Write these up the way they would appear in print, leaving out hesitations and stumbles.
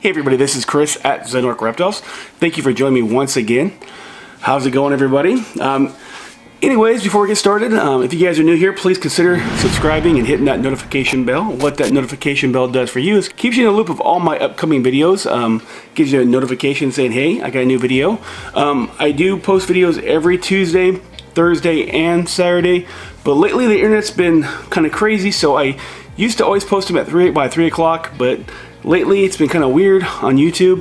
Hey everybody, this is Chris at Reptiles. Thank you for joining me once again. How's it going, everybody? Anyways, before we get started, if you guys are new here, please consider subscribing and hitting that notification bell. What that notification bell does for you is keeps you in the loop of all my upcoming videos. Gives you a notification saying, hey, I got a new video. I do post videos every Tuesday, Thursday, and Saturday, but lately the internet's been kind of crazy, so I used to always post them at by 3 o'clock, but lately it's been kind of weird on YouTube.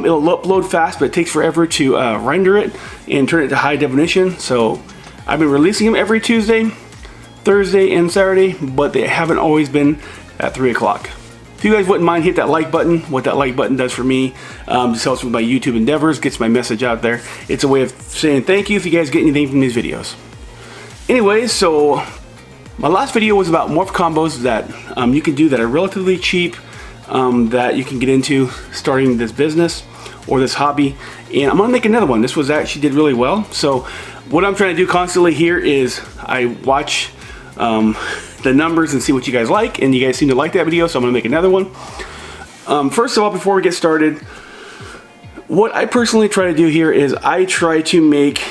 It'll upload fast, but it takes forever to render it and turn it to high definition. So I've been releasing them every Tuesday, Thursday, and Saturday, but they haven't always been at 3 o'clock. If you guys wouldn't mind, hit that like button. What that like button does for me, just helps with my YouTube endeavors, gets my message out there. It's a way of saying thank you if you guys get anything from these videos. Anyways, so my last video was about morph combos that you can do that are relatively cheap, that you can get into starting this business or this hobby, and I'm gonna make another one. This was actually did really well. So what I'm trying to do constantly here is I watch the numbers and see what you guys like, and you guys seem to like that video, so I'm gonna make another one. First of all, before we get started, what I personally try to do here is I try to make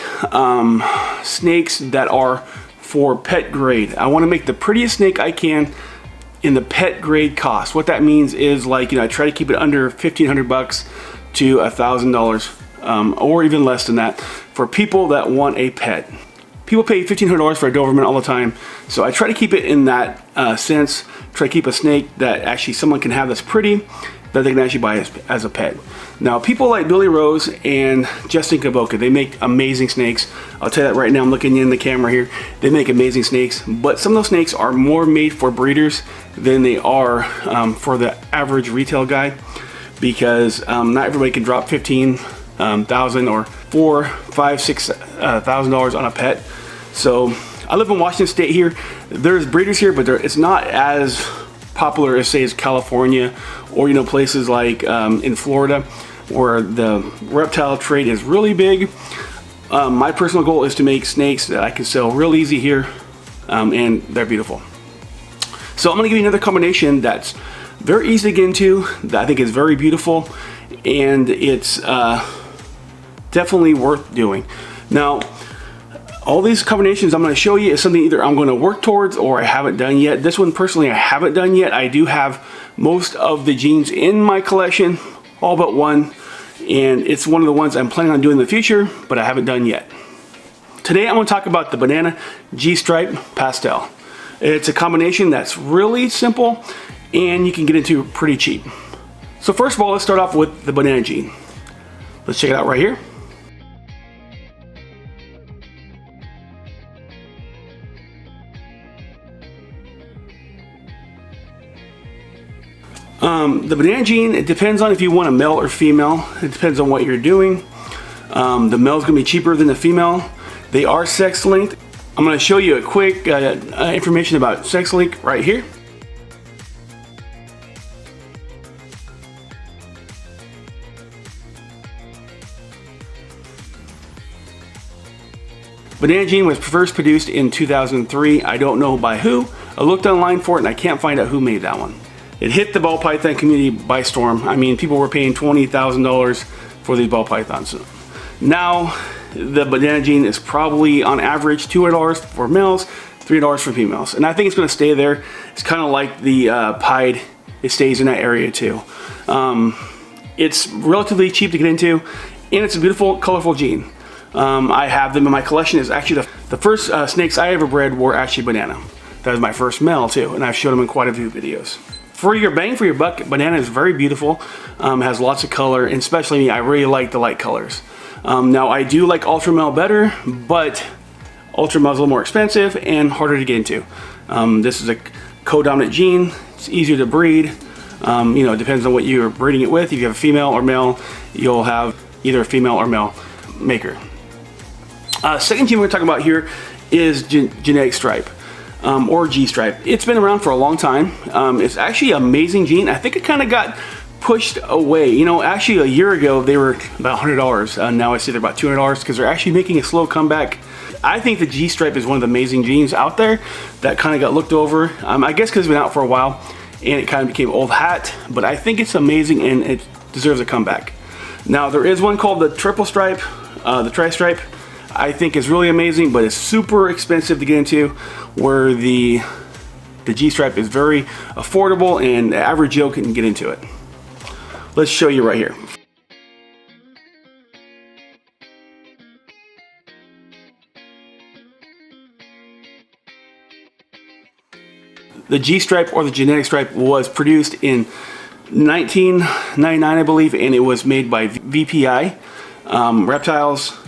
snakes that are for pet grade. I want to make the prettiest snake I can in the pet grade cost. What that means is, like, I try to keep it under 1,500 bucks to $1,000, or even less than that, for people that want a pet. People pay $1,500 for a Doberman all the time, so I try to keep it in that sense. Try to keep a snake that actually someone can have that's pretty, that they can actually buy as a pet. Now, people like Billy Rose and Justin Kaboka, they make amazing snakes. I'll tell you that right now. I'm looking in the camera here. They make amazing snakes, but some of those snakes are more made for breeders than they are for the average retail guy, because not everybody can drop $15,000 or $4,000, $5,000, $6,000 on a pet. So I live in Washington State here. There's breeders here, but it's not as popular as, say, as California, or places like in Florida, where the reptile trade is really big. My personal goal is to make snakes that I can sell real easy here, and they're beautiful. So I'm going to give you another combination that's very easy to get into, that I think is very beautiful, and it's definitely worth doing. Now, all these combinations I'm going to show you is something either I'm going to work towards or I haven't done yet. This one personally I haven't done yet. I do have most of the genes in my collection, all but one, and it's one of the ones I'm planning on doing in the future, but I haven't done yet. Today I'm going to talk about the Banana G-Stripe Pastel. It's a combination that's really simple and you can get into pretty cheap. So first of all, let's start off with the Banana gene. Let's check it out right here. The Banana gene, it depends on if you want a male or female. It depends on what you're doing. The male's gonna be cheaper than the female. They are sex linked. I'm gonna show you a quick information about sex link right here. Banana gene was first produced in 2003. I don't know by who. I looked online for it and I can't find out who made that one. It hit the ball python community by storm. I mean, people were paying $20,000 for these ball pythons. Now, the Banana gene is probably on average $200 for males, $300 for females. And I think it's gonna stay there. It's kind of like the pied, it stays in that area too. It's relatively cheap to get into, and it's a beautiful, colorful gene. I have them in my collection. It's actually the first snakes I ever bred were actually Banana. That was my first male too, and I've showed them in quite a few videos. For your bang for your buck, Banana is very beautiful, has lots of color, and especially me, I really like the light colors. Now I do like Ultra Male better, but Ultra Male is a little more expensive and harder to get into. This is a co-dominant gene, it's easier to breed. It depends on what you're breeding it with. If you have a female or male, you'll have either a female or male maker. Second gene we're talking about here is genetic stripe. Or G-Stripe. It's been around for a long time. It's actually an amazing gene. I think it kind of got pushed away. Actually a year ago they were about $100. Now I see they're about $200 because they're actually making a slow comeback. I think the G-Stripe is one of the amazing genes out there that kind of got looked over. I guess because it's been out for a while and it kind of became old hat, but I think it's amazing, and deserves a comeback. Now there is one called the triple stripe, the tri-stripe. I think is really amazing, but it's super expensive to get into, where the G-stripe is very affordable and the average Joe can get into it. Let's show you right here. The G-stripe, or the genetic stripe, was produced in 1999, I believe, and it was made by VPI Reptiles.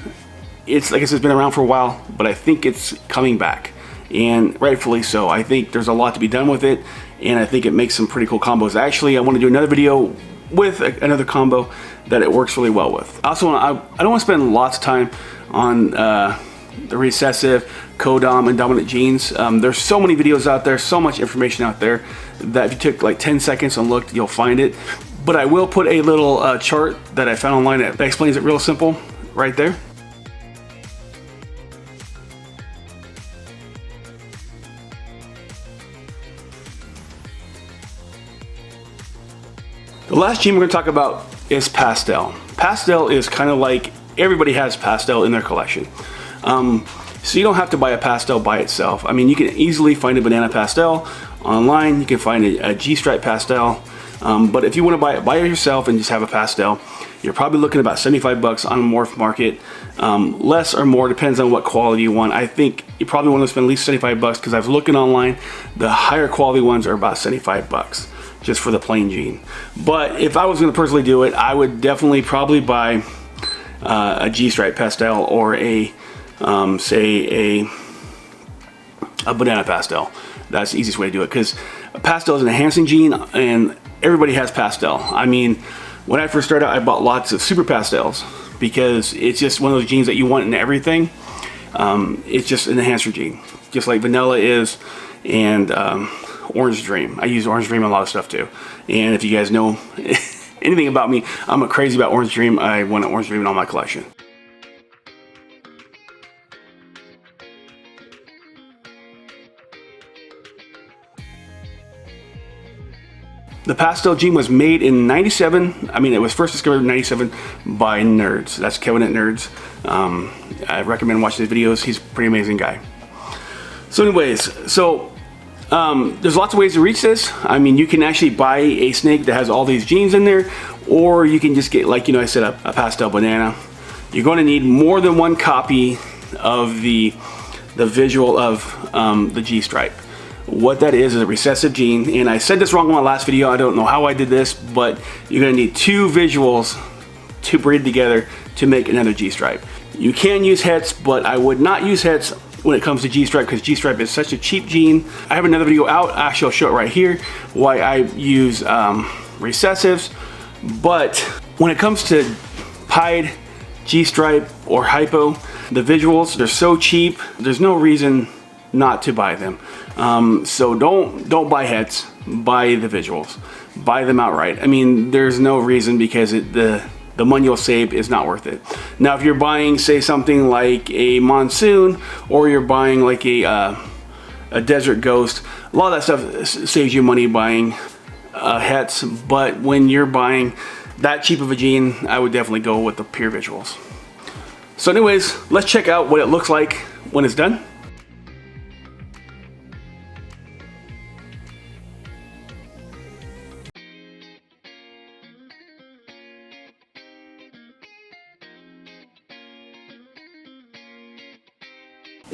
It's, like I said, it's been around for a while, but I think it's coming back, and rightfully so. I think there's a lot to be done with it, and I think it makes some pretty cool combos. Actually, I want to do another video with another combo that it works really well with. Also, I don't want to spend lots of time on the recessive, co-dom, and dominant genes. There's so many videos out there, so much information out there, that if you took like 10 seconds and looked, you'll find it. But I will put a little chart that I found online that explains it real simple right there. The last gene we're going to talk about is Pastel. Pastel is kind of like, everybody has Pastel in their collection. So you don't have to buy a Pastel by itself. I mean, you can easily find a banana Pastel online. You can find a G-stripe Pastel. But if you want to buy it yourself and just have a Pastel, you're probably looking at about 75 bucks on the Morph market. Less or more, depends on what quality you want. I think you probably want to spend at least 75 bucks, because I was looking online, the higher quality ones are about 75 bucks just for the plain gene. But if I was going to personally do it, I would definitely probably buy a G-stripe Pastel, or a say a banana Pastel. That's the easiest way to do it, because Pastel is an enhancing gene, and everybody has Pastel. I mean, when I first started out, I bought lots of super Pastels, because it's just one of those genes that you want in everything. It's just an enhancer gene, just like vanilla is, and Orange Dream. I use Orange Dream in a lot of stuff too. And if you guys know anything about me, I'm crazy about Orange Dream. I want an Orange Dream in all my collection. The Pastel gene was made in '97. I mean, it was first discovered in '97 by Nerds. That's Kevin at Nerds. I recommend watching his videos. He's a pretty amazing guy. So anyways, there's lots of ways to reach this. I mean, you can actually buy a snake that has all these genes in there, or you can just get, like, you know, I said, a Pastel banana. You're going to need more than one copy of the visual of the G-stripe. What that is a recessive gene, and I said this wrong in my last video. I don't know how I did this, but you're going to need two visuals to breed together to make another G-stripe. You can use hets, but I would not use hets when it comes to G-stripe, because G-stripe is such a cheap gene. I have another video out. Actually, I'll show it right here, why I use recessives. But when it comes to pied, G-stripe, or hypo, the visuals, they're so cheap, there's no reason not to buy them. So don't buy hets, buy the visuals, buy them outright. I mean, there's no reason, because the money you'll save is not worth it. Now, if you're buying, say, something like a Monsoon, or you're buying like a Desert Ghost, a lot of that stuff saves you money buying hets. But when you're buying that cheap of a gene, I would definitely go with the pure visuals. So anyways, let's check out what it looks like when it's done.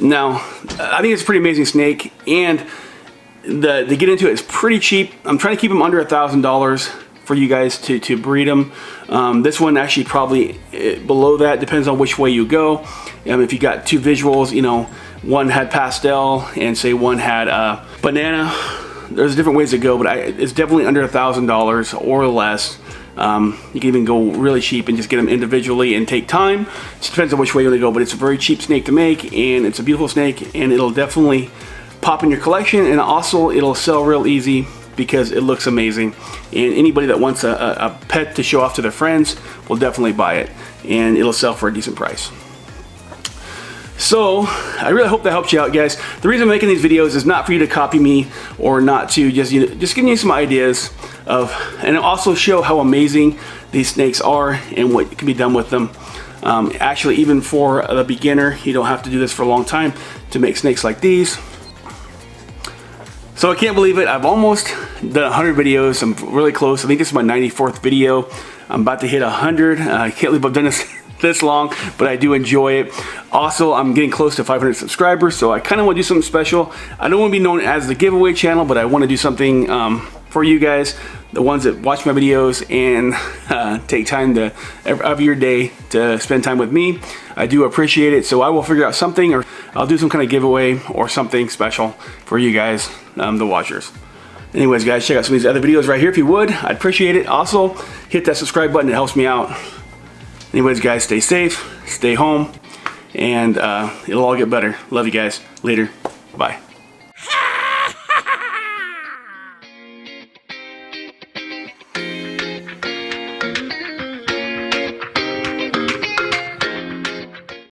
Now, I think it's a pretty amazing snake, and to get into it is pretty cheap. I'm trying to keep them under $1,000 for you guys to breed them. This one actually probably below that, depends on which way you go. If you got two visuals, you know, one had Pastel and say one had banana, there's different ways to go, but it's definitely under $1,000 or less. You can even go really cheap and just get them individually and take time. It just depends on which way you want to go, but it's a very cheap snake to make, and it's a beautiful snake, and it'll definitely pop in your collection, and also it'll sell real easy because it looks amazing. And anybody that wants a pet to show off to their friends will definitely buy it, and it'll sell for a decent price. So I really hope that helps you out, guys. The reason I'm making these videos is not for you to copy me or not to just, just giving you some ideas of, and also show how amazing these snakes are and what can be done with them. Actually, even for the beginner, you don't have to do this for a long time to make snakes like these. So I can't believe it. I've almost done 100 videos. I'm really close. I think this is my 94th video. I'm about to hit 100. I can't believe I've done this long, but I do enjoy it. Also, I'm getting close to 500 subscribers, so I kind of want to do something special. I don't want to be known as the giveaway channel, but I want to do something for you guys, the ones that watch my videos and take time of your day to spend time with me. I do appreciate it, so I will figure out something, or I'll do some kind of giveaway or something special for you guys, the watchers. Anyways, guys, check out some of these other videos right here if you would. I'd appreciate it. Also, hit that subscribe button. It helps me out. Anyways, guys, stay safe, stay home, and it'll all get better. Love you guys. Later. Bye.